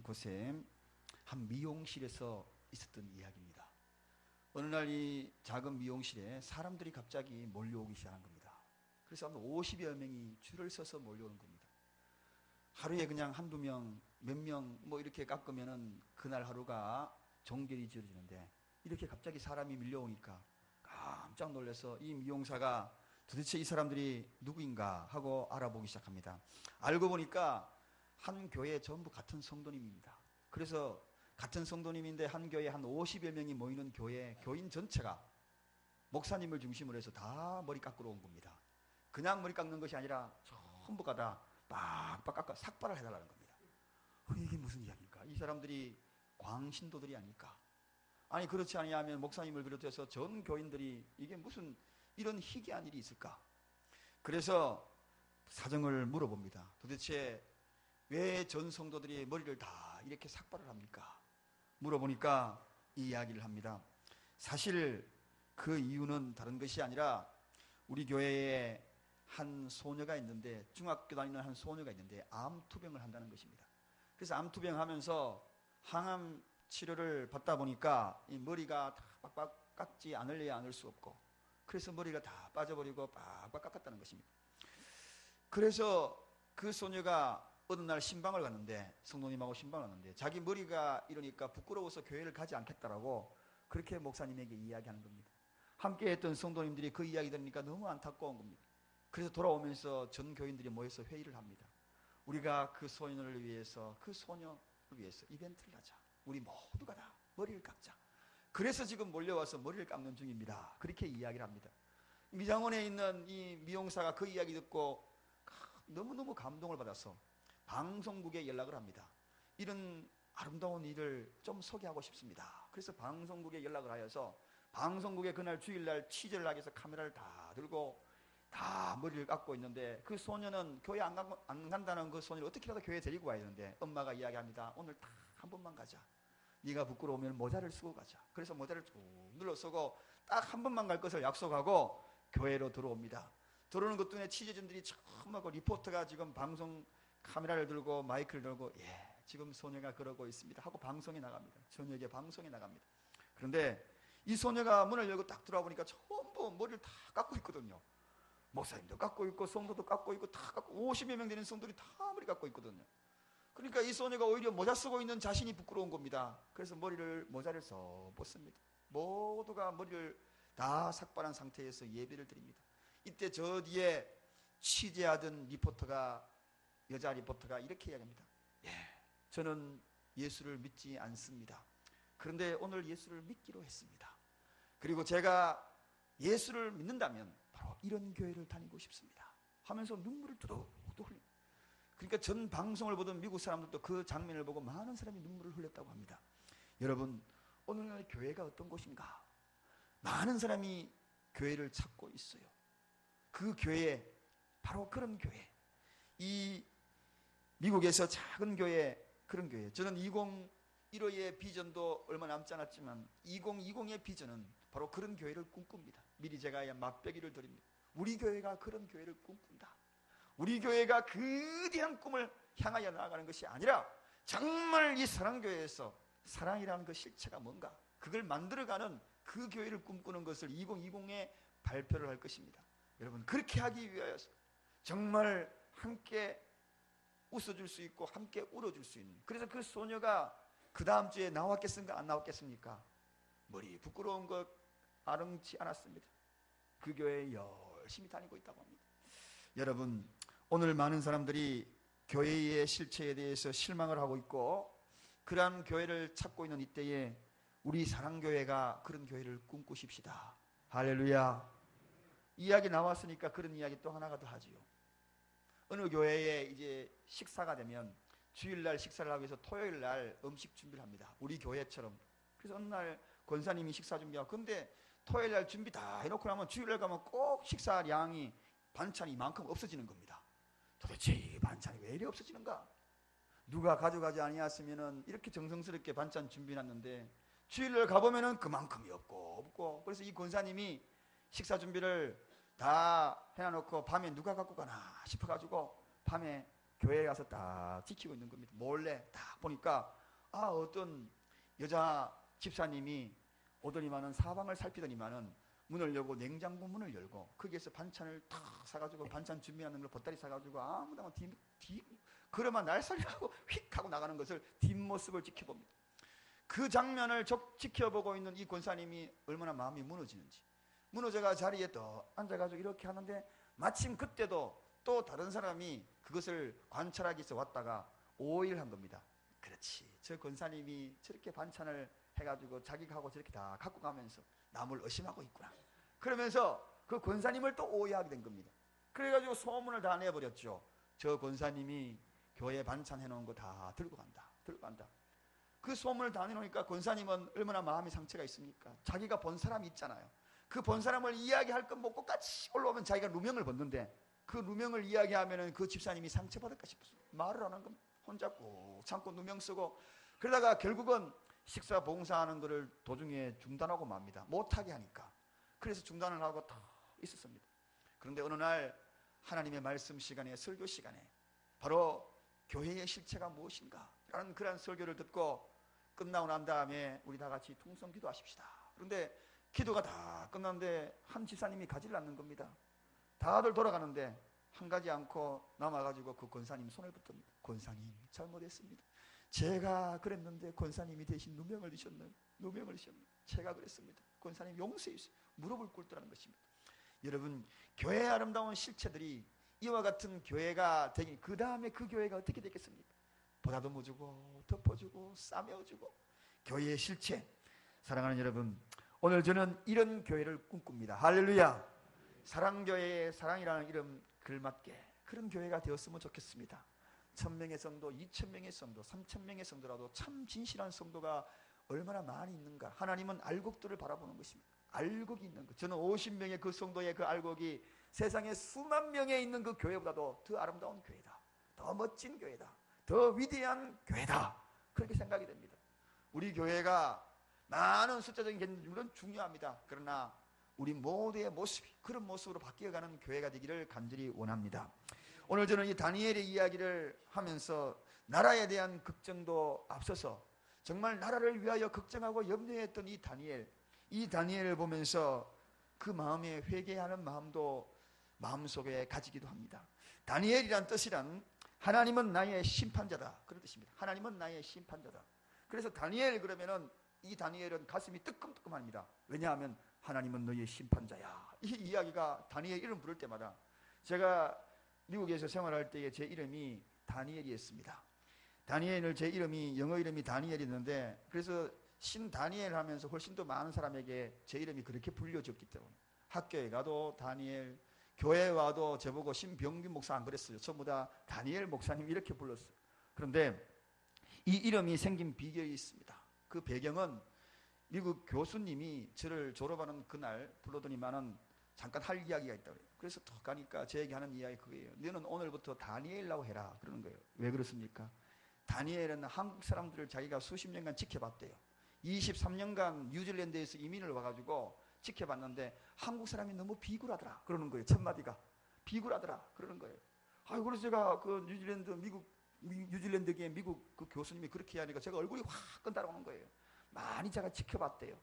곳에 한 미용실에서 있었던 이야기입니다. 어느 날 이 작은 미용실에 사람들이 갑자기 몰려오기 시작한 겁니다. 그래서 한 50여 명이 줄을 서서 몰려오는 겁니다. 하루에 그냥 한두 명, 몇 명 뭐 이렇게 깎으면은 그날 하루가 종결이 지어지는데, 이렇게 갑자기 사람이 밀려오니까 깜짝 놀라서 이 미용사가 도대체 이 사람들이 누구인가 하고 알아보기 시작합니다. 알고 보니까 한 교회 전부 같은 성도님입니다. 그래서 같은 성도님인데 한 교회에 한 50여 명이 모이는 교회 교인 전체가 목사님을 중심으로 해서 다 머리 깎으러 온 겁니다. 그냥 머리 깎는 것이 아니라 전부가 다 빡빡 깎아 삭발을 해달라는 겁니다. 이게 무슨 이야기일까? 이 사람들이 광신도들이 아닐까? 아니 그렇지 아니하면 목사님을 비롯해서 전 교인들이 이게 무슨 이런 희귀한 일이 있을까? 그래서 사정을 물어봅니다. 도대체 왜 전 성도들이 머리를 다 이렇게 삭발을 합니까? 물어보니까 이 이야기를 합니다. 사실 그 이유는 다른 것이 아니라 우리 교회에 한 소녀가 있는데, 중학교 다니는 한 소녀가 있는데 암투병을 한다는 것입니다. 그래서 암투병 하면서 항암 치료를 받다 보니까 이 머리가 다 빡빡 깎지 않으려야 않을 수 없고, 그래서 머리가 다 빠져버리고 빡빡 깎았다는 것입니다. 그래서 그 소녀가 어느 날 신방을 갔는데, 성도님하고 신방을 갔는데 자기 머리가 이러니까 부끄러워서 교회를 가지 않겠다라고 그렇게 목사님에게 이야기하는 겁니다. 함께 했던 성도님들이 그 이야기 들으니까 너무 안타까운 겁니다. 그래서 돌아오면서 전 교인들이 모여서 회의를 합니다. 우리가 그 소녀를 위해서, 그 소녀를 위해서 이벤트를 하자. 우리 모두가 다 머리를 깎자. 그래서 지금 몰려와서 머리를 깎는 중입니다. 그렇게 이야기를 합니다. 미장원에 있는 이 미용사가 그 이야기 듣고 너무너무 감동을 받아서 방송국에 연락을 합니다. 이런 아름다운 일을 좀 소개하고 싶습니다. 그래서 방송국에 연락을 하여서 방송국에 그날 주일날 취재를 하기 위해서 카메라를 다 들고 다 머리를 깎고 있는데, 그 소녀는 교회 안 간다는 그 소녀를 어떻게라도 교회에 데리고 와야 되는데 엄마가 이야기합니다. 오늘 딱 한 번만 가자. 네가 부끄러우면 모자를 쓰고 가자. 그래서 모자를 쭉 눌러 쓰고 딱 한 번만 갈 것을 약속하고 교회로 들어옵니다. 들어오는 것 때문에 취재진들이 처음 하고 리포터가 지금 방송 카메라를 들고 마이크를 들고 지금 소녀가 그러고 있습니다 하고 방송에 나갑니다. 저녁에 방송에 나갑니다. 그런데 이 소녀가 문을 열고 딱 들어와 보니까 전부 머리를 다 깎고 있거든요. 목사님도 깎고 있고 성도도 깎고 있고 다 깎고 50여 명 되는 성도들이 다 머리 깎고 있거든요. 그러니까 이 소녀가 오히려 모자 쓰고 있는 자신이 부끄러운 겁니다. 그래서 모자를 쏙 벗습니다. 모두가 머리를 다 삭발한 상태에서 예배를 드립니다. 이때 저 뒤에 취재하던 여자 리포터가 이렇게 이야기합니다. 저는 예수를 믿지 않습니다. 그런데 오늘 예수를 믿기로 했습니다. 그리고 제가 예수를 믿는다면 바로 이런 교회를 다니고 싶습니다 하면서 눈물을 뚜둑뚜둑 흘립니다. 그러니까 전 방송을 보던 미국 사람들도 그 장면을 보고 많은 사람이 눈물을 흘렸다고 합니다. 여러분, 오늘날 교회가 어떤 곳인가? 많은 사람이 교회를 찾고 있어요. 그 교회, 바로 그런 교회, 이 미국에서 작은 교회, 그런 교회. 저는 2015의 비전도 얼마 남지 않았지만 2020의 비전은 바로 그런 교회를 꿈꿉니다. 미리 제가 맛배기를 드립니다. 우리 교회가 그런 교회를 꿈꾼다. 우리 교회가 거대한 꿈을 향하여 나아가는 것이 아니라 정말 이 사랑교회에서 사랑이라는 그 실체가 뭔가, 그걸 만들어가는 그 교회를 꿈꾸는 것을 2020에 발표를 할 것입니다. 여러분, 그렇게 하기 위하여서 정말 함께 웃어줄 수 있고 함께 울어줄 수 있는, 그래서 그 소녀가 그 다음 주에 나왔겠습니까? 안 나왔겠습니까? 머리 부끄러운 것 아름치 않았습니다. 그 교회에 열심히 다니고 있다고 합니다. 여러분, 오늘 많은 사람들이 교회의 실체에 대해서 실망을 하고 있고 그러한 교회를 찾고 있는 이때에 우리 사랑교회가 그런 교회를 꿈꾸십시다. 할렐루야. 이야기 나왔으니까 그런 이야기 또 하나가 더 하지요. 어느 교회에 이제 식사가 되면 주일날 식사를 하기 위해서 토요일날 음식 준비를 합니다. 우리 교회처럼. 그래서 어느 날 권사님이 식사 준비하고, 근데 토요일날 준비 다 해놓고 나면 주일날 가면 꼭 식사량이, 반찬이 이만큼 없어지는 겁니다. 도대체 이 반찬이 왜 이리 없어지는가? 누가 가져가지 아니었으면은 이렇게 정성스럽게 반찬 준비해놨는데 주일날 가보면은 그만큼이 없고, 그래서 이 권사님이 식사 준비를 다 해놔놓고 밤에 누가 갖고 가나 싶어가지고 밤에 교회에 가서 딱 지키고 있는 겁니다. 몰래 딱 보니까 어떤 여자 집사님이 오더니만은 사방을 살피더니만은 문을 열고 냉장고 문을 열고 거기에서 반찬을 탁 사가지고 반찬 준비하는 걸 보따리 사가지고 아무나 그러면 날살이라고 휙 하고 나가는 것을 뒷모습을 지켜봅니다. 그 장면을 지켜보고 있는 이 권사님이 얼마나 마음이 무너지는지, 무너져가 자리에 또 앉아가지고 이렇게 하는데 마침 그때도 또 다른 사람이 그것을 관찰하기 위해서 왔다가 오해를 한 겁니다. 그렇지, 저 권사님이 저렇게 반찬을 해가지고 자기가 하고 저렇게 다 갖고 가면서 남을 의심하고 있구나. 그러면서 그 권사님을 또 오해하게 된 겁니다. 그래가지고 소문을 다 내버렸죠. 저 권사님이 교회 반찬 해놓은 거 다 들고 간다. 그 소문을 다 내놓으니까 권사님은 얼마나 마음이 상처가 있습니까? 자기가 본 사람이 있잖아요. 그 본 사람을 이야기할 건 뭐 끝까지 올라오면 자기가 누명을 벗는데 그 누명을 이야기하면 그 집사님이 상처받을까 싶어서 말을 안 한 겁니다. 혼자 꾹 참고 누명 쓰고 그러다가 결국은 식사 봉사하는 것을 도중에 중단하고 맙니다. 못하게 하니까. 그래서 중단을 하고 다 있었습니다. 그런데 어느 날 하나님의 말씀 시간에, 설교 시간에 바로 교회의 실체가 무엇인가 라는 그런 설교를 듣고 끝나고 난 다음에 우리 다 같이 통성 기도하십시다. 그런데 기도가 다 끝났는데 한 집사님이 가지를 않는 겁니다. 다들 돌아가는데 한 가지 않고 남아가지고 그 권사님 손을 붙듭니다. 권사님 잘못했습니다. 제가 그랬는데 권사님이 대신 누명을 주셨네요. 제가 그랬습니다. 권사님 용서해 주세요. 무릎을 꿇더라는 것입니다. 여러분, 교회의 아름다운 실체들이 이와 같은 교회가 되기, 그 다음에 그 교회가 어떻게 되겠습니까? 보다듬어주고 덮어주고 싸매어주고 교회의 실체. 사랑하는 여러분, 오늘 저는 이런 교회를 꿈꿉니다. 할렐루야. 사랑교회의 사랑이라는 이름 걸맞게 그런 교회가 되었으면 좋겠습니다. 1000명의 성도, 2000명의 성도, 3000명의 성도라도 참 진실한 성도가 얼마나 많이 있는가. 하나님은 알곡들을 바라보는 것입니다. 알곡이 있는 것. 저는 50명의 그 성도의 그 알곡이 세상에 수만 명에 있는 그 교회보다도 더 아름다운 교회다, 더 멋진 교회다, 더 위대한 교회다, 그렇게 생각이 됩니다. 우리 교회가 많은 숫자적인 개념 물론 중요합니다. 그러나 우리 모두의 모습이 그런 모습으로 바뀌어가는 교회가 되기를 간절히 원합니다. 오늘 저는 이 다니엘의 이야기를 하면서 나라에 대한 걱정도 앞서서 정말 나라를 위하여 걱정하고 염려했던 이 다니엘을 보면서 그 마음에 회개하는 마음도 마음속에 가지기도 합니다. 다니엘이란 뜻이란 하나님은 나의 심판자다, 그런 뜻입니다. 하나님은 나의 심판자다. 그래서 다니엘 그러면은 이 다니엘은 가슴이 뜨끔뜨끔합니다. 왜냐하면 하나님은 너의 심판자야. 이 이야기가 다니엘 이름 부를 때마다, 제가 미국에서 생활할 때에 제 이름이 다니엘이었습니다. 다니엘을 제 이름이 영어 이름이 다니엘이었는데 그래서 신 다니엘 하면서 훨씬 더 많은 사람에게 제 이름이 그렇게 불려졌기 때문에 학교에 가도 다니엘, 교회에 와도 저보고 신병균 목사 안 그랬어요. 전부 다 다니엘 목사님 이렇게 불렀어요. 그런데 이 이름이 생긴 비결이 있습니다. 그 배경은 미국 교수님이 저를 졸업하는 그날 불러더니만은 잠깐 할 이야기가 있다고 해요. 그래서 톡 가니까 저에게 하는 이야기 그거예요. 너는 오늘부터 다니엘이라고 해라, 그러는 거예요. 왜 그렇습니까? 다니엘은 한국 사람들을 자기가 수십 년간 지켜봤대요. 23년간 뉴질랜드에서 이민을 와가지고 지켜봤는데 한국 사람이 너무 비굴하더라 그러는 거예요. 첫 마디가 비굴하더라 그러는 거예요. 그래서 제가 그 뉴질랜드계 미국 그 교수님이 그렇게 하니까 제가 얼굴이 확 끈따라오는 거예요. 많이 제가 지켜봤대요.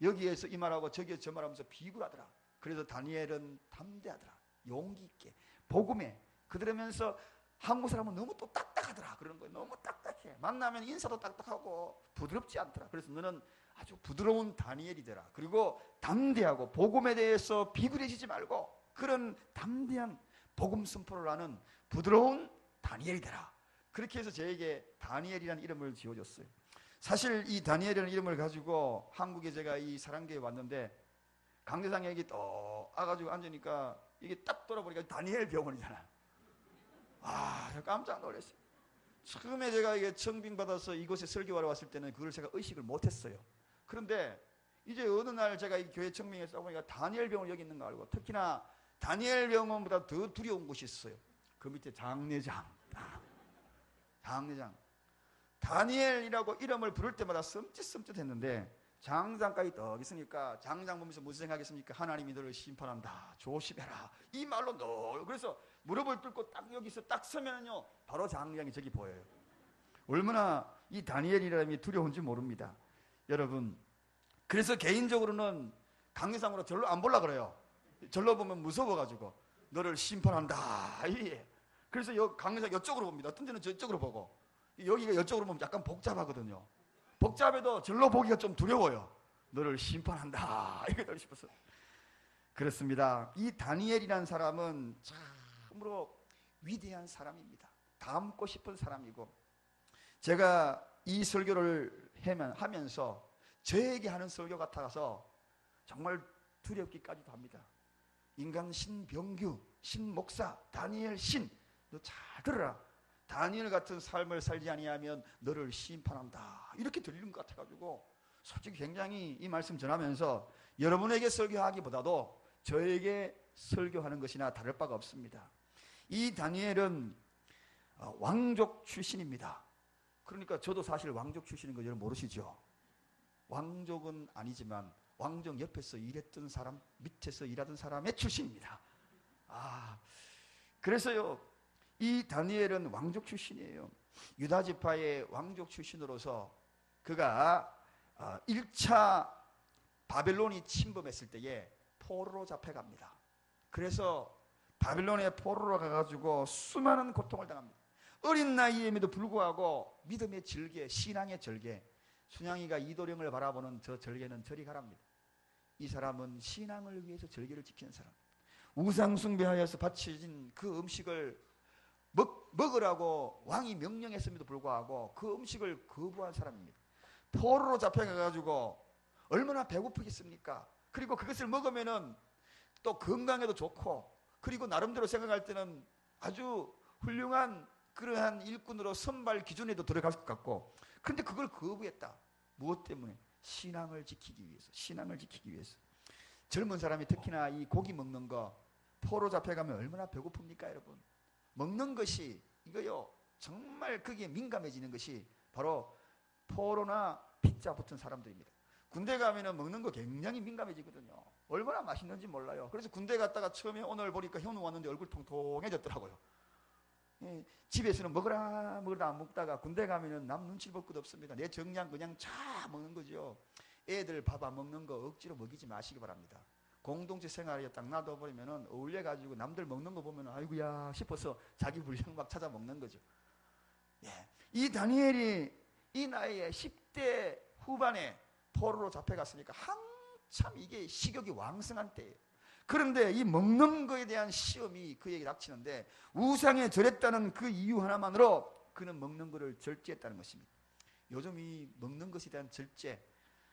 여기에서 이 말하고 저기에서 저 말하면서 비굴하더라. 그래서 다니엘은 담대하더라, 용기 있게 복음에 그러면서 한국 사람은 너무 또 딱딱하더라 그러는 거예요. 너무 딱딱해. 만나면 인사도 딱딱하고 부드럽지 않더라. 그래서 너는 아주 부드러운 다니엘이 되라. 그리고 담대하고 복음에 대해서 비굴해지지 말고 그런 담대한 복음 선포를 하는 부드러운 다니엘이 되라. 그렇게 해서 저에게 다니엘이라는 이름을 지어줬어요. 사실 이 다니엘이라는 이름을 가지고 한국에 제가 이 사랑교회에 왔는데 강대상에 여기 또 와가지고 앉으니까 이게 딱 돌아보니까 다니엘 병원이잖아요. 제가 깜짝 놀랐어요. 처음에 제가 이게 청빙받아서 이곳에 설교하러 왔을 때는 그걸 제가 의식을 못했어요. 그런데 이제 어느 날 제가 이 교회 청빙에서 보니까 다니엘 병원 여기 있는 거 알고, 특히나 다니엘 병원보다 더 두려운 곳이 있어요. 그 밑에 장례장. 다니엘이라고 이름을 부를 때마다 섬찟섬찟했는데 장장까지 떡 있으니까 장장 보면서 무슨 생각했습니까? 하나님이 너를 심판한다. 조심해라. 이 말로 너 그래서 무릎을 꿇고 딱 여기서 딱 서면은요 바로 장장이 저기 보여요. 얼마나 이 다니엘이라는 두려운지 모릅니다. 여러분, 그래서 개인적으로는 강의상으로 절로 안 보려고 그래요. 절로 보면 무서워가지고 너를 심판한다. 예. 그래서 강의상 이쪽으로 봅니다. 어떤 데는 저쪽으로 보고 여기가 이쪽으로 보면 약간 복잡하거든요. 복잡해도 절로 보기가 좀 두려워요. 너를 심판한다. 이렇게 되고 싶어서. 그렇습니다. 이 다니엘이라는 사람은 참으로 위대한 사람입니다. 닮고 싶은 사람이고, 제가 이 설교를 하면서 저에게 하는 설교 같아서 정말 두렵기까지도 합니다. 인간 신병규, 신목사, 다니엘 신, 너 잘 들어라. 다니엘 같은 삶을 살지 아니하면 너를 심판한다. 이렇게 들리는 것 같아가지고 솔직히 굉장히 이 말씀 전하면서 여러분에게 설교하기보다도 저에게 설교하는 것이나 다를 바가 없습니다. 이 다니엘은 왕족 출신입니다. 그러니까 저도 사실 왕족 출신인 거 여러분 모르시죠? 왕족은 아니지만 왕족 옆에서 일했던 사람, 밑에서 일하던 사람의 출신입니다. 그래서요, 이 다니엘은 왕족 출신이에요. 유다 지파의 왕족 출신으로서 그가 1차 바벨론이 침범했을 때에 포로로 잡혀갑니다. 그래서 바벨론의 포로로 가가지고 수많은 고통을 당합니다. 어린 나이임에도 불구하고 믿음의 절개, 신앙의 절개, 순양이가 이도령을 바라보는 저 절개는 저리 가랍니다. 이 사람은 신앙을 위해서 절개를 지키는 사람, 우상숭배하여서 바쳐진 그 음식을 먹으라고 왕이 명령했음에도 불구하고 그 음식을 거부한 사람입니다. 포로로 잡혀가가지고 얼마나 배고프겠습니까? 그리고 그것을 먹으면은 또 건강에도 좋고, 그리고 나름대로 생각할 때는 아주 훌륭한 그러한 일꾼으로 선발 기준에도 들어갈 것 같고, 그런데 그걸 거부했다. 무엇 때문에? 신앙을 지키기 위해서. 신앙을 지키기 위해서. 젊은 사람이 특히나 이 고기 먹는 거, 포로 잡혀가면 얼마나 배고픕니까, 여러분? 먹는 것이 이거요, 정말 거기에 민감해지는 것이 바로 포로나 핏자 붙은 사람들입니다. 군대 가면은 먹는 거 굉장히 민감해지거든요. 얼마나 맛있는지 몰라요. 그래서 군대 갔다가 처음에 오늘 보니까 현우 왔는데 얼굴 통통해졌더라고요. 집에서는 먹으라 안 먹다가 군대 가면은 남 눈치 볼 것 없습니다. 내 정량 그냥 쫙 먹는 거죠. 애들 밥 안 먹는 거 억지로 먹이지 마시기 바랍니다. 공동체 생활에 딱 놔둬버리면은 어울려가지고 남들 먹는 거 보면 아이고야 싶어서 자기 분량 막 찾아 먹는 거죠. 이 다니엘이 이 나이에 10대 후반에 포로로 잡혀갔으니까 한참 이게 식욕이 왕성한 때예요. 그런데 이 먹는 거에 대한 시험이 그에게 닥치는데, 우상에 절했다는 그 이유 하나만으로 그는 먹는 거를 절제했다는 것입니다. 요즘 이 먹는 것에 대한 절제,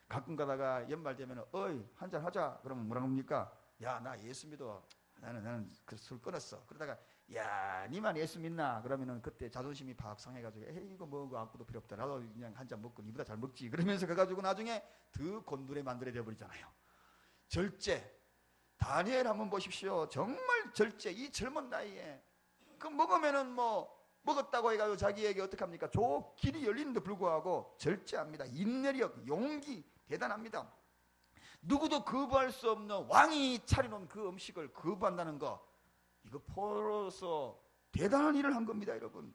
가끔 가다가 연말 되면 어이 한잔 하자 그러면 뭐라 합니까? 야, 나 예수 믿어. 나는 그 술 끊었어. 그러다가 야, 니만 예수 믿나? 그러면은 그때 자존심이 팍 상해가지고 에이 이거 뭐고 아무것도 필요 없다. 나도 그냥 한잔 먹고 니보다 잘 먹지. 그러면서 가가지고 나중에 더 곤두레 만들어 되어버리잖아요. 절제. 다니엘 한번 보십시오. 정말 절제. 이 젊은 나이에 그 먹으면은 뭐 먹었다고 해가지고 자기에게 어떡합니까? 저 길이 열리는데 불구하고 절제합니다. 인내력, 용기 대단합니다. 누구도 거부할 수 없는 왕이 차려놓은 그 음식을 거부한다는 거, 이거 포로로서 대단한 일을 한 겁니다, 여러분.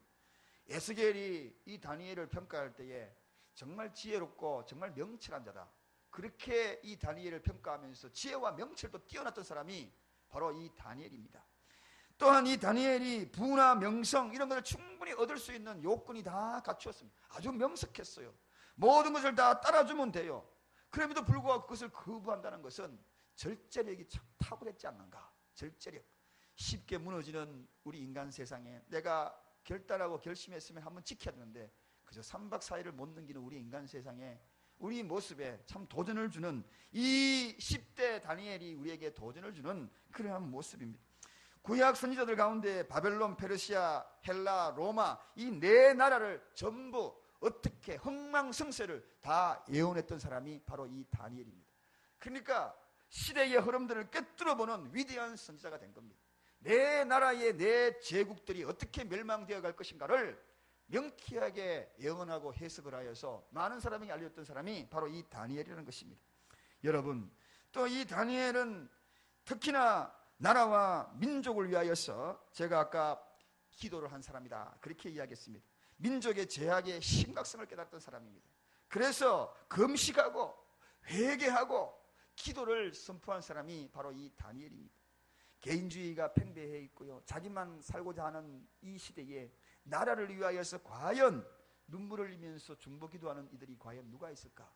에스겔이 이 다니엘을 평가할 때에 정말 지혜롭고 정말 명철한 자다, 그렇게 이 다니엘을 평가하면서 지혜와 명철도 뛰어났던 사람이 바로 이 다니엘입니다. 또한 이 다니엘이 부나 명성 이런 것을 충분히 얻을 수 있는 요건이 다 갖추었습니다. 아주 명석했어요. 모든 것을 다 따라주면 돼요. 그럼에도 불구하고 그것을 거부한다는 것은 절제력이 참 탁월했지 않는가. 절제력. 쉽게 무너지는 우리 인간 세상에 내가 결단하고 결심했으면 한번 지켜야 되는데 그저 3박 4일을 못 넘기는 우리 인간 세상에, 우리 모습에 참 도전을 주는 이 10대 다니엘이 우리에게 도전을 주는 그러한 모습입니다. 구약 선지자들 가운데 바벨론, 페르시아, 헬라, 로마 이 네 나라를 전부 어떻게 흥망성쇠를 다 예언했던 사람이 바로 이 다니엘입니다. 그러니까 시대의 흐름들을 꿰뚫어보는 위대한 선지자가 된 겁니다. 네 나라의 네 제국들이 어떻게 멸망되어 갈 것인가를 명쾌하게 예언하고 해석을 하여서 많은 사람에게 알렸던 사람이 바로 이 다니엘이라는 것입니다. 여러분, 또 이 다니엘은 특히나 나라와 민족을 위하여서 제가 아까 기도를 한 사람이다, 그렇게 이야기했습니다. 민족의 죄악의 심각성을 깨달았던 사람입니다. 그래서 금식하고 회개하고 기도를 선포한 사람이 바로 이 다니엘입니다. 개인주의가 팽배해 있고요, 자기만 살고자 하는 이 시대에 나라를 위하여서 과연 눈물을 흘리면서 중보기도하는 이들이 과연 누가 있을까?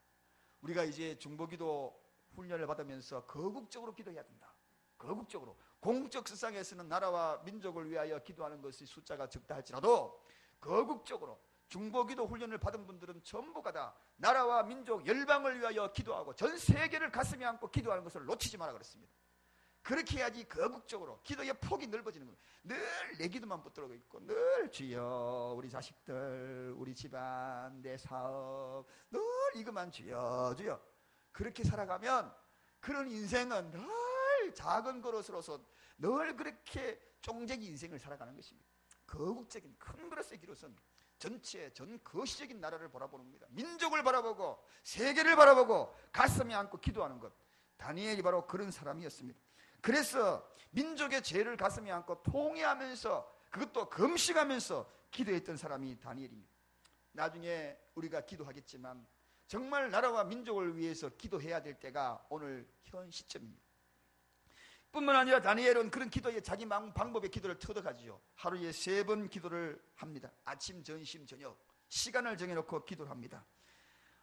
우리가 이제 중보기도 훈련을 받으면서 거국적으로 기도해야 된다. 거국적으로. 공적 세상에서는 나라와 민족을 위하여 기도하는 것이 숫자가 적다 할지라도 거국적으로 중보기도 훈련을 받은 분들은 전부가 다 나라와 민족, 열방을 위하여 기도하고 전 세계를 가슴에 안고 기도하는 것을 놓치지 마라 그랬습니다. 그렇게 해야지 거국적으로 기도의 폭이 넓어지는 거예요. 늘 내 기도만 붙들고 있고 늘 주여 우리 자식들, 우리 집안, 내 사업, 늘 이것만 주여 주여 그렇게 살아가면 그런 인생은 늘 작은 그릇으로서 늘 그렇게 쫑쟁이 인생을 살아가는 것입니다. 거국적인 큰 그릇의 기로선 전체 전 거시적인 나라를 바라보는 겁니다. 민족을 바라보고 세계를 바라보고 가슴에 안고 기도하는 것, 다니엘이 바로 그런 사람이었습니다. 그래서 민족의 죄를 가슴에 안고 통회하면서 그것도 금식하면서 기도했던 사람이 다니엘입니다. 나중에 우리가 기도하겠지만 정말 나라와 민족을 위해서 기도해야 될 때가 오늘 현 시점입니다. 뿐만 아니라 다니엘은 그런 기도에 자기 방법의 기도를 터득하지요. 하루에 3번 기도를 합니다. 아침, 점심, 저녁 시간을 정해놓고 기도를 합니다.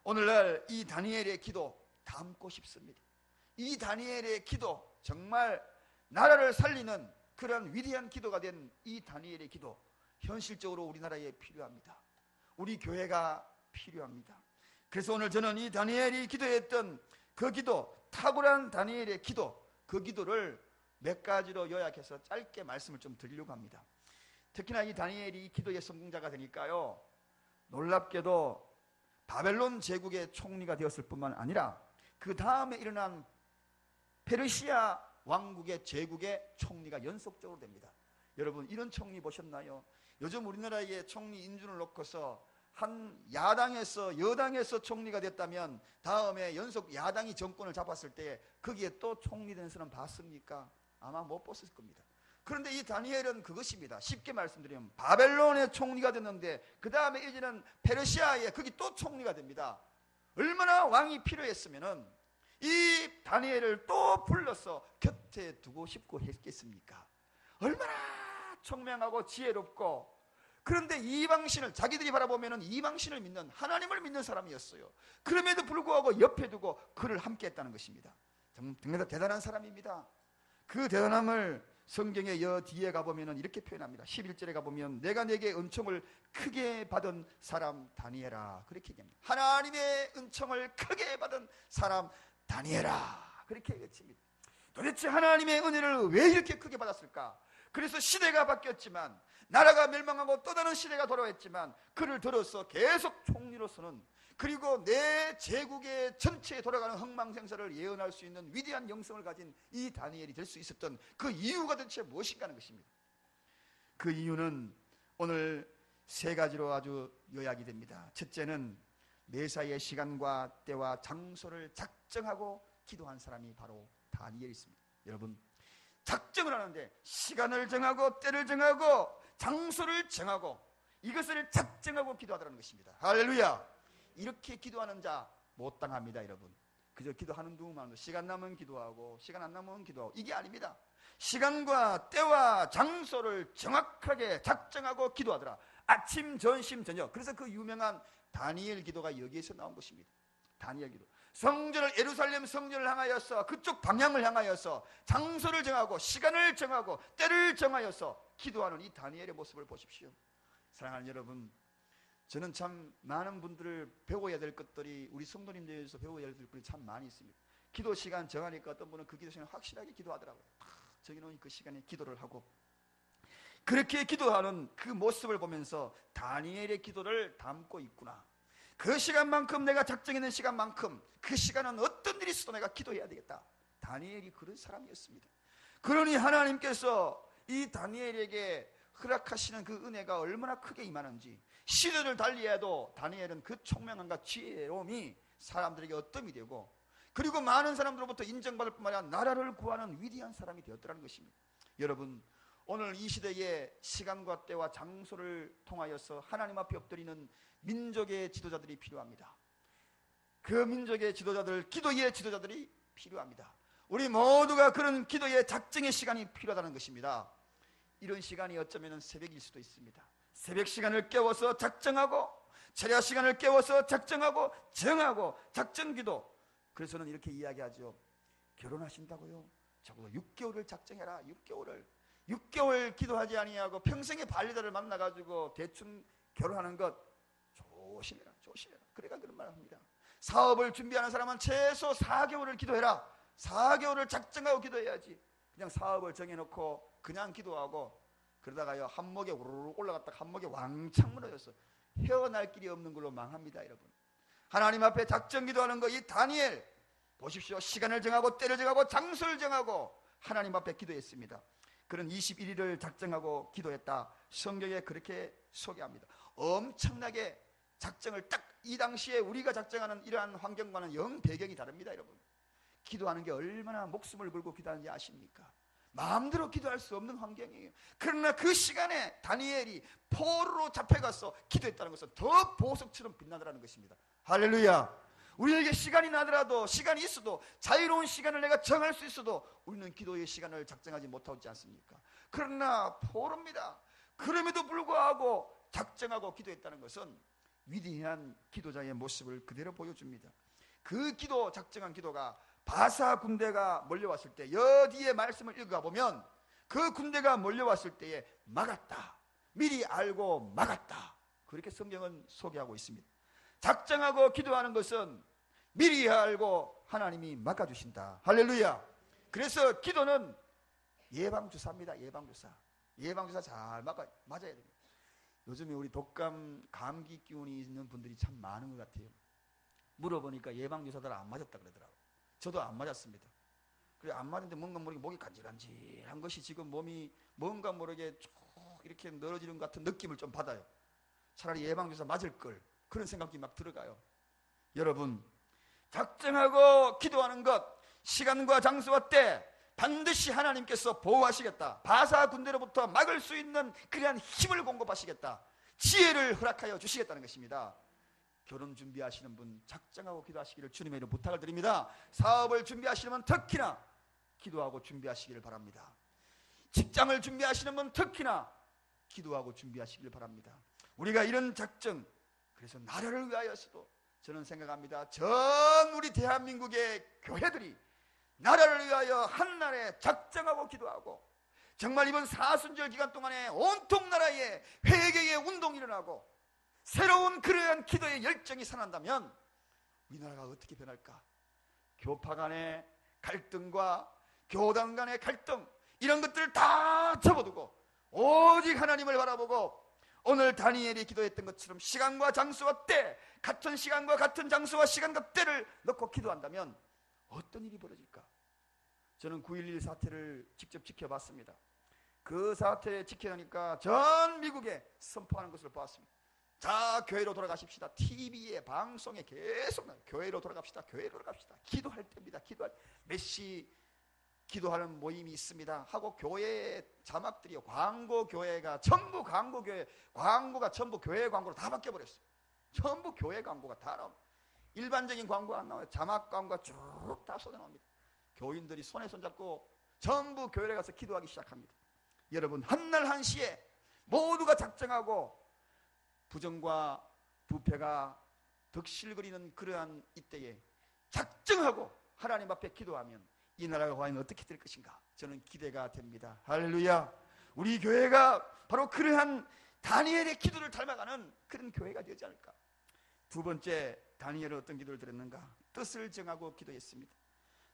오늘날 이 다니엘의 기도 담고 싶습니다. 이 다니엘의 기도, 정말 나라를 살리는 그런 위대한 기도가 된 이 다니엘의 기도, 현실적으로 우리나라에 필요합니다. 우리 교회가 필요합니다. 그래서 오늘 저는 이 다니엘이 기도했던 그 기도, 탁월한 다니엘의 기도, 그 기도를 몇 가지로 요약해서 짧게 말씀을 좀 드리려고 합니다. 특히나 이 다니엘이 기도의 성공자가 되니까요, 놀랍게도 바벨론 제국의 총리가 되었을 뿐만 아니라 그 다음에 일어난 페르시아 왕국의 제국의 총리가 연속적으로 됩니다. 여러분, 이런 총리 보셨나요? 요즘 우리나라의 총리 인준을 놓고서 한 야당에서 여당에서 총리가 됐다면 다음에 연속 야당이 정권을 잡았을 때 거기에 또 총리 된 사람 봤습니까? 아마 못 봤을 겁니다. 그런데 이 다니엘은 그것입니다. 쉽게 말씀드리면 바벨론의 총리가 됐는데 그 다음에 이제는 페르시아의 거기 또 총리가 됩니다. 얼마나 왕이 필요했으면은 이 다니엘을 또 불러서 곁에 두고 싶고 했겠습니까? 얼마나 총명하고 지혜롭고, 그런데 이방신을 자기들이 바라보면 이방신을 믿는, 하나님을 믿는 사람이었어요. 그럼에도 불구하고 옆에 두고 그를 함께 했다는 것입니다. 정말 대단한 사람입니다. 그 대단함을 성경의 여 뒤에 가보면 이렇게 표현합니다. 11절에 가보면 내가 내게 은총을 크게 받은 사람 다니엘아, 그렇게 얘기합니다. 하나님의 은총을 크게 받은 사람 다니엘아, 그렇게 외칩니다. 도대체 하나님의 은혜를 왜 이렇게 크게 받았을까? 그래서 시대가 바뀌었지만, 나라가 멸망하고 또 다른 시대가 돌아왔지만 그를 들어서 계속 총리로서는, 그리고 내 제국의 전체에 돌아가는 흥망생사를 예언할 수 있는 위대한 영성을 가진 이 다니엘이 될 수 있었던 그 이유가 도대체 무엇인가 하는 것입니다. 그 이유는 오늘 3가지로 아주 요약이 됩니다. 첫째는 매사의 시간과 때와 장소를 작정하고 기도한 사람이 바로 다니엘이었습니다. 여러분, 작정을 하는데 시간을 정하고 때를 정하고 장소를 정하고 이것을 작정하고 기도하라는 것입니다. 할렐루야. 이렇게 기도하는 자 못 당합니다. 여러분, 그저 기도하는 동안 시간 나면 기도하고 시간 안 나면 기도하고 이게 아닙니다. 시간과 때와 장소를 정확하게 작정하고 기도하더라. 아침, 점심, 저녁. 그래서 그 유명한 다니엘 기도가 여기에서 나온 것입니다. 다니엘 기도. 성전을, 예루살렘 성전을 향하여서 그쪽 방향을 향하여서 장소를 정하고 시간을 정하고 때를 정하여서 기도하는 이 다니엘의 모습을 보십시오. 사랑하는 여러분, 저는 참 많은 분들을 배워야 될 것들이, 우리 성도님들에서 배워야 될 것들이 참 많이 있습니다. 기도 시간 정하니까 어떤 분은 그 기도 시간에 확실하게 기도하더라고요. 정해놓은 그 시간에 기도를 하고, 그렇게 기도하는 그 모습을 보면서 다니엘의 기도를 담고 있구나. 그 시간만큼, 내가 작정했는 시간만큼 그 시간은 어떤 일이 있어도 내가 기도해야 되겠다. 다니엘이 그런 사람이었습니다. 그러니 하나님께서 이 다니엘에게 허락하시는 그 은혜가 얼마나 크게 임하는지, 시대를 달리해도 다니엘은 그 총명함과 지혜로움이 사람들에게 어뜸이 되고, 그리고 많은 사람들로부터 인정받을 뿐만 아니라 나라를 구하는 위대한 사람이 되었더라는 것입니다. 여러분, 오늘 이 시대에 시간과 때와 장소를 통하여서 하나님 앞에 엎드리는 민족의 지도자들이 필요합니다. 그 민족의 지도자들, 기도의 지도자들이 필요합니다. 우리 모두가 그런 기도의 작정의 시간이 필요하다는 것입니다. 이런 시간이 어쩌면 새벽일 수도 있습니다. 새벽 시간을 깨워서 작정하고, 철야 시간을 깨워서 작정하고, 정하고, 작정기도. 그래서는 이렇게 이야기하죠. 결혼하신다고요? 적어도 6개월을 작정해라. 6개월 기도하지 아니하고 평생의 반리자를 만나가지고 대충 결혼하는 것 조심해라. 그래가 그런 말을 합니다. 사업을 준비하는 사람은 최소 4개월을 기도해라. 4개월을 작정하고 기도해야지. 그냥 사업을 정해놓고 그냥 기도하고 그러다가요, 한목에 우르르 올라갔다가 한목에 왕창 무너졌어. 헤어날 길이 없는 걸로 망합니다. 여러분, 하나님 앞에 작정 기도하는 거, 이 다니엘 보십시오. 시간을 정하고 때를 정하고 장소를 정하고 하나님 앞에 기도했습니다. 그런 21일을 작정하고 기도했다. 성경에 그렇게 소개합니다. 엄청나게 작정을 딱 이 당시에 우리가 작정하는 이러한 환경과는 영 배경이 다릅니다. 여러분, 기도하는 게 얼마나 목숨을 걸고 기도하는지 아십니까? 마음대로 기도할 수 없는 환경이에요. 그러나 그 시간에 다니엘이 포로로 잡혀가서 기도했다는 것은 더 보석처럼 빛나더라는 것입니다. 할렐루야. 우리에게 시간이 나더라도, 시간이 있어도, 자유로운 시간을 내가 정할 수 있어도 우리는 기도의 시간을 작정하지 못하고 있지 않습니까? 그러나 포로입니다. 그럼에도 불구하고 작정하고 기도했다는 것은 위대한 기도자의 모습을 그대로 보여줍니다. 그 기도, 작정한 기도가 바사 군대가 몰려왔을 때, 여기에 말씀을 읽어가 보면 그 군대가 몰려왔을 때에 막았다, 미리 알고 막았다, 그렇게 성경은 소개하고 있습니다. 작정하고 기도하는 것은 미리 알고 하나님이 막아주신다. 할렐루야. 그래서 기도는 예방주사입니다. 예방주사 잘 맞아야 됩니다. 요즘에 우리 독감, 감기 기운이 있는 분들이 참 많은 것 같아요. 물어보니까 예방주사들 안 맞았다 그러더라고요. 저도 안 맞았습니다. 그래, 안 맞는데 뭔가 모르게 목이 간질간질한 것이 지금 몸이 뭔가 모르게 쭉 이렇게 늘어지는 것 같은 느낌을 좀 받아요. 차라리 예방주사 맞을 걸, 그런 생각이 막 들어가요. 여러분, 작정하고 기도하는 것, 시간과 장소와 때 반드시 하나님께서 보호하시겠다. 바사 군대로부터 막을 수 있는 그러한 힘을 공급하시겠다. 지혜를 허락하여 주시겠다는 것입니다. 결혼 준비하시는 분, 작정하고 기도하시기를 주님의 이름으로 부탁을 드립니다. 사업을 준비하시는 분 특히나 기도하고 준비하시기를 바랍니다. 직장을 준비하시는 분 특히나 기도하고 준비하시기를 바랍니다. 우리가 이런 작정, 그래서 나라를 위하여서도 저는 생각합니다. 전 우리 대한민국의 교회들이 나라를 위하여 한날에 작정하고 기도하고, 정말 이번 사순절 기간 동안에 온통 나라에 회개의 운동이 일어나고 새로운 그러한 기도의 열정이 살아난다면 우리나라가 어떻게 변할까? 교파 간의 갈등과 교단 간의 갈등, 이런 것들을 다 접어두고 오직 하나님을 바라보고 오늘 다니엘이 기도했던 것처럼 시간과 장소와 때, 같은 시간과 같은 장소와 시간과 때를 넣고 기도한다면 어떤 일이 벌어질까? 저는 9.11 사태를 직접 지켜봤습니다. 그 사태에 지켜보니까 전 미국에 선포하는 것을 보았습니다. 자, 교회로 돌아가십시다. TV에 방송에 계속 나요. 교회로 돌아갑시다. 기도할 때입니다. 몇 시 기도하는 모임이 있습니다 하고 교회 자막들이 광고 교회가 전부 광고 교회, 광고가 전부 교회 광고로 다 바뀌어버렸어요. 전부 교회 광고가 다 나옵니다. 일반적인 광고 안 나와요. 자막 광고가 쭉 다 쏟아나옵니다. 교인들이 손에 손잡고 전부 교회에 가서 기도하기 시작합니다. 여러분, 한날 한시에 모두가 작정하고 부정과 부패가 득실거리는 그러한 이때에 작정하고 하나님 앞에 기도하면 이 나라가 과연 어떻게 될 것인가? 저는 기대가 됩니다. 할렐루야. 우리 교회가 바로 그러한 다니엘의 기도를 닮아가는 그런 교회가 되지 않을까? 두 번째, 다니엘은 어떤 기도를 드렸는가? 뜻을 정하고 기도했습니다.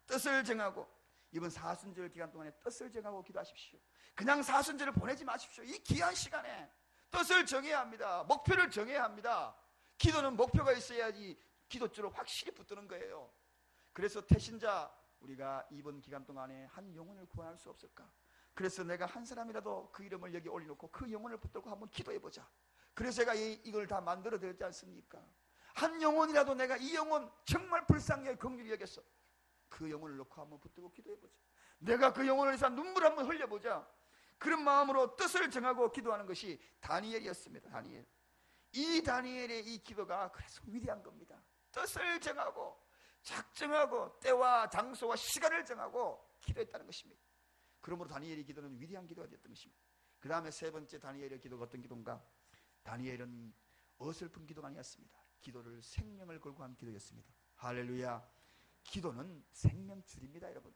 뜻을 정하고, 이번 사순절 기간 동안에 뜻을 정하고 기도하십시오. 그냥 사순절을 보내지 마십시오. 이 귀한 시간에 뜻을 정해야 합니다. 목표를 정해야 합니다. 기도는 목표가 있어야지 기도줄을 확실히 붙드는 거예요. 그래서 태신자, 우리가 이번 기간 동안에 한 영혼을 구원할 수 없을까? 그래서 내가 한 사람이라도 그 이름을 여기 올려놓고 그 영혼을 붙들고 한번 기도해보자. 그래서 제가 이걸 다 만들어 드렸지 않습니까? 한 영혼이라도 내가 이 영혼 정말 불쌍히 긍휼히 여겼어. 그 영혼을 놓고 한번 붙들고 기도해보자. 내가 그 영혼을 위해서 눈물 한번 흘려보자. 그런 마음으로 뜻을 정하고 기도하는 것이 다니엘이었습니다. 다니엘. 이 다니엘의 이 기도가 그래서 위대한 겁니다. 뜻을 정하고 작정하고 때와 장소와 시간을 정하고 기도했다는 것입니다. 그러므로 다니엘의 기도는 위대한 기도가 되었던 것입니다. 그 다음에 세 번째 다니엘의 기도가 어떤 기도인가? 다니엘은 어설픈 기도가 아니었습니다. 기도를 생명을 걸고 한 기도였습니다. 할렐루야. 기도는 생명줄입니다, 여러분.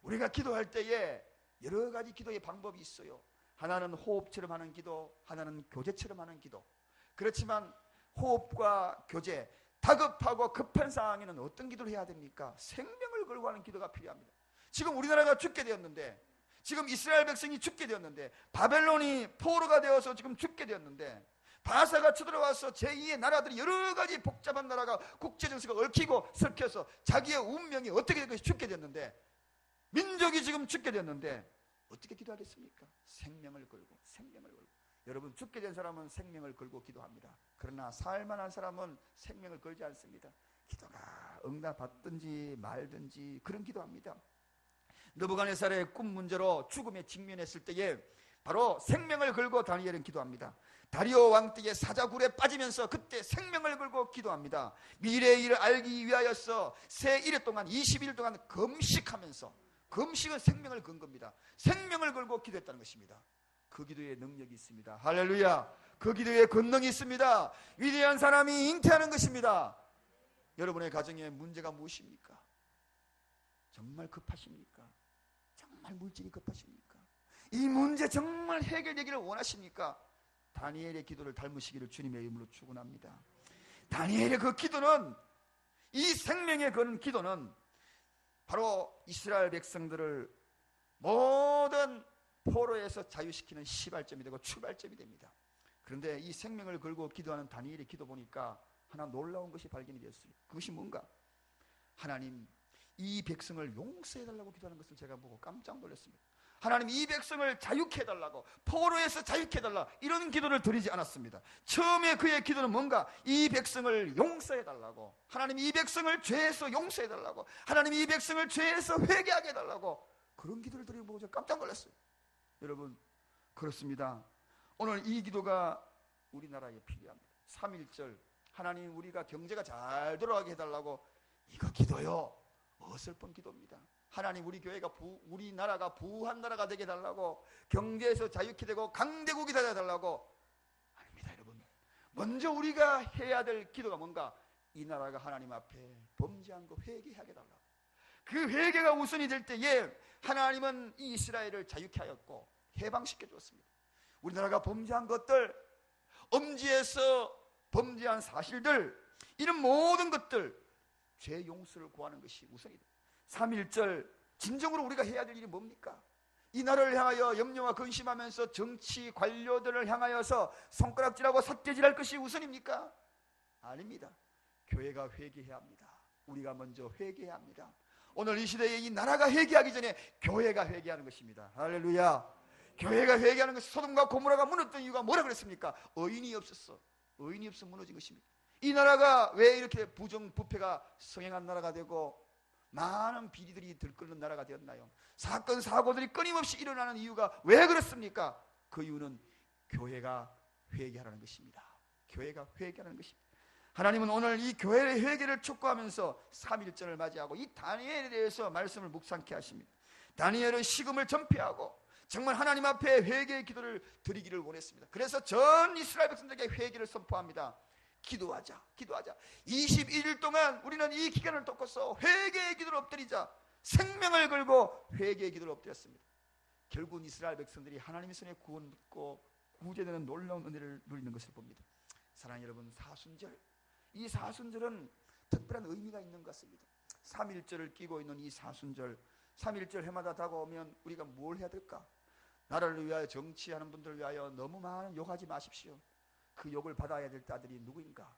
우리가 기도할 때에 여러 가지 기도의 방법이 있어요. 하나는 호흡처럼 하는 기도, 하나는 교제처럼 하는 기도. 그렇지만 호흡과 교제, 다급하고 급한 상황에는 어떤 기도를 해야 됩니까? 생명을 걸고 하는 기도가 필요합니다. 지금 우리나라가 죽게 되었는데, 지금 이스라엘 백성이 죽게 되었는데, 바벨론이 포로가 되어서 지금 죽게 되었는데, 바사가 쳐들어와서 제2의 나라들이 여러 가지 복잡한 나라가 국제정세가 얽히고 설켜서 자기의 운명이 어떻게 된 것이 죽게 됐는데, 민족이 지금 죽게 됐는데 어떻게 기도하겠습니까? 생명을 걸고, 생명을 걸고. 여러분, 죽게 된 사람은 생명을 걸고 기도합니다. 그러나 살만한 사람은 생명을 걸지 않습니다. 기도가 응답받든지 말든지 그런 기도합니다. 느부갓네살의 꿈 문제로 죽음에 직면했을 때에 바로 생명을 걸고 다니엘은 기도합니다. 다리오 왕띠의 사자굴에 빠지면서 그때 생명을 걸고 기도합니다. 미래의 일을 알기 위하여서 새 1회 동안 20일 동안 금식하면서, 금식은 생명을 건 겁니다. 생명을 걸고 기도했다는 것입니다. 그 기도에 능력이 있습니다. 할렐루야. 그 기도에 권능이 있습니다. 위대한 사람이 잉태하는 것입니다. 여러분의 가정에 문제가 무엇입니까? 정말 급하십니까? 정말 물질이 급하십니까? 이 문제 정말 해결되기를 원하십니까? 다니엘의 기도를 닮으시기를 주님의 이름으로 축원합니다. 다니엘의 그 기도는, 이 생명에 거는 기도는 바로 이스라엘 백성들을 모든 포로에서 자유시키는 시발점이 되고 출발점이 됩니다. 그런데 이 생명을 걸고 기도하는 다니엘의 기도 보니까 하나 놀라운 것이 발견이 되었어요. 그것이 뭔가? 하나님, 이 백성을 용서해달라고 기도하는 것을 제가 보고 깜짝 놀랐습니다. 하나님, 이 백성을 자유케 해달라고, 포로에서 자유케 해달라, 이런 기도를 드리지 않았습니다. 처음에 그의 기도는 뭔가? 이 백성을 용서해달라고, 하나님 이 백성을 죄에서 용서해달라고, 하나님 이 백성을 죄에서 회개하게 해달라고, 그런 기도를 드리고 제가 깜짝 놀랐어요. 여러분, 그렇습니다. 오늘 이 기도가 우리나라에 필요합니다. 3.1절 하나님 우리가 경제가 잘 돌아가게 해달라고, 이거 기도요 어설픈 기도입니다. 하나님 우리 교회가 우리나라가 부한 나라가 되게 해달라고, 경제에서 자유케 되고 강대국이 되어달라고, 아닙니다. 여러분, 먼저 우리가 해야 될 기도가 뭔가? 이 나라가 하나님 앞에 범죄한 거 회개하게 해달라고. 그 회개가 우선이 될 때에 하나님은 이 이스라엘을 자유케 하였고 해방시켜 주었습니다. 우리나라가 범죄한 것들, 엄지에서 범죄한 사실들, 이런 모든 것들 죄 용서를 구하는 것이 우선이다. 3.1절 진정으로 우리가 해야 될 일이 뭡니까? 이 나라를 향하여 염려와 근심하면서 정치 관료들을 향하여서 손가락질하고 삿대질할 것이 우선입니까? 아닙니다. 교회가 회개해야 합니다. 우리가 먼저 회개해야 합니다. 오늘 이 시대에 이 나라가 회개하기 전에 교회가 회개하는 것입니다. 할렐루야. 교회가 회개하는 것이, 소돔과 고모라가 무너졌던 이유가 뭐라 그랬습니까? 의인이 없었어. 의인이 없어 무너진 것입니다. 이 나라가 왜 이렇게 부정부패가 성행한 나라가 되고 많은 비리들이 들끓는 나라가 되었나요? 사건 사고들이 끊임없이 일어나는 이유가 왜 그렇습니까? 그 이유는 교회가 회개하라는 것입니다. 교회가 회개하는 것입니다. 하나님은 오늘 이 교회의 회개를 촉구하면서 3.1절을 맞이하고 이 다니엘에 대해서 말씀을 묵상케 하십니다. 다니엘은 식음을 전폐하고 정말 하나님 앞에 회개의 기도를 드리기를 원했습니다. 그래서 전 이스라엘 백성들에게 회개를 선포합니다. 기도하자, 기도하자. 21일 동안 우리는 이 기간을 덮고서 회개의 기도를 엎드리자. 생명을 걸고 회개의 기도를 엎드렸습니다. 결국은 이스라엘 백성들이 하나님의 손에 구원받고 구제되는 놀라운 은혜를 누리는 것을 봅니다. 사랑하는 여러분, 사순절, 이 사순절은 특별한 의미가 있는 것 같습니다. 3.1절을 끼고 있는 이 사순절, 3.1절 해마다 다가오면 우리가 뭘 해야 될까? 나라를 위하여, 정치하는 분들을 위하여 너무 많은 욕하지 마십시오. 그 욕을 받아야 될 자들이 누구인가?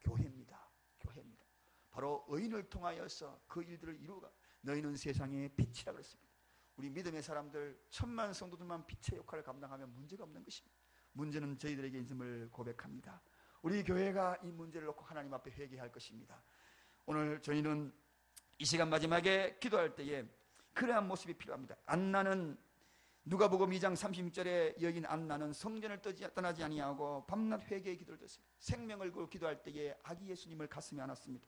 교회입니다. 교회입니다. 바로 의인을 통하여서 그 일들을 이루가, 너희는 세상의 빛이라 그랬습니다. 우리 믿음의 사람들, 천만 성도들만 빛의 역할을 감당하면 문제가 없는 것입니다. 문제는 저희들에게 있음을 고백합니다. 우리 교회가 이 문제를 놓고 하나님 앞에 회개할 것입니다. 오늘 저희는 이 시간 마지막에 기도할 때에 그러한 모습이 필요합니다. 안나는 누가복음 2장 36절에 여긴 안나는 성전을 떠나지 아니하고 밤낮 회개의 기도를 드렸습니다. 생명을 걸고 기도할 때에 아기 예수님을 가슴에 안았습니다.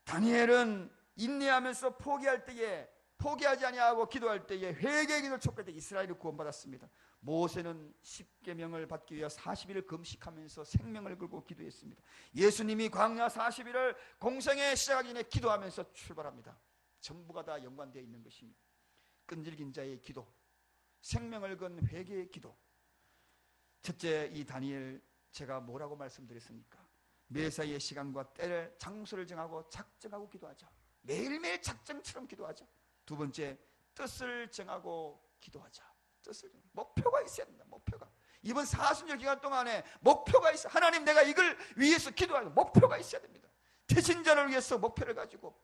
다니엘은 인내하면서 포기할 때에 포기하지 아니하고 기도할 때에 회개의 기도를 촉구할 때 이스라엘이 구원받았습니다. 모세는 10계명을 받기 위해 40일을 금식하면서 생명을 걸고 기도했습니다. 예수님이 광야 40일을 공생에 시작하기 전에 기도하면서 출발합니다. 전부가 다 연관되어 있는 것입니다. 끈질긴 자의 기도, 생명을 건 회개의 기도. 첫째, 이 다니엘 제가 뭐라고 말씀드렸습니까? 매사의 시간과 때를 장소를 정하고 작정하고 기도하자. 매일매일 작정처럼 기도하자. 두 번째, 뜻을 정하고 기도하자. 뜻을 정하고. 목표가 있어야 된다. 목표가. 이번 40년 기간 동안에 목표가 있어. 하나님, 내가 이걸 위해서 기도하는 목표가 있어야 됩니다. 태신자를 위해서 목표를 가지고.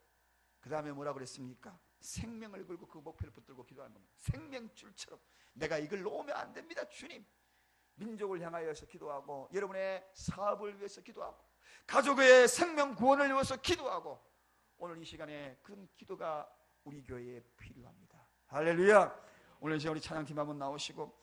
그 다음에 뭐라고 그랬습니까? 생명을 걸고 그 목표를 붙들고 기도하는 겁니다. 생명줄처럼. 내가 이걸 놓으면 안 됩니다. 주님. 민족을 향하여서 기도하고, 여러분의 사업을 위해서 기도하고, 가족의 생명 구원을 위해서 기도하고, 오늘 이 시간에 그런 기도가 우리 교회에 필요합니다. 할렐루야. 오늘 이제 우리 찬양팀 한번 나오시고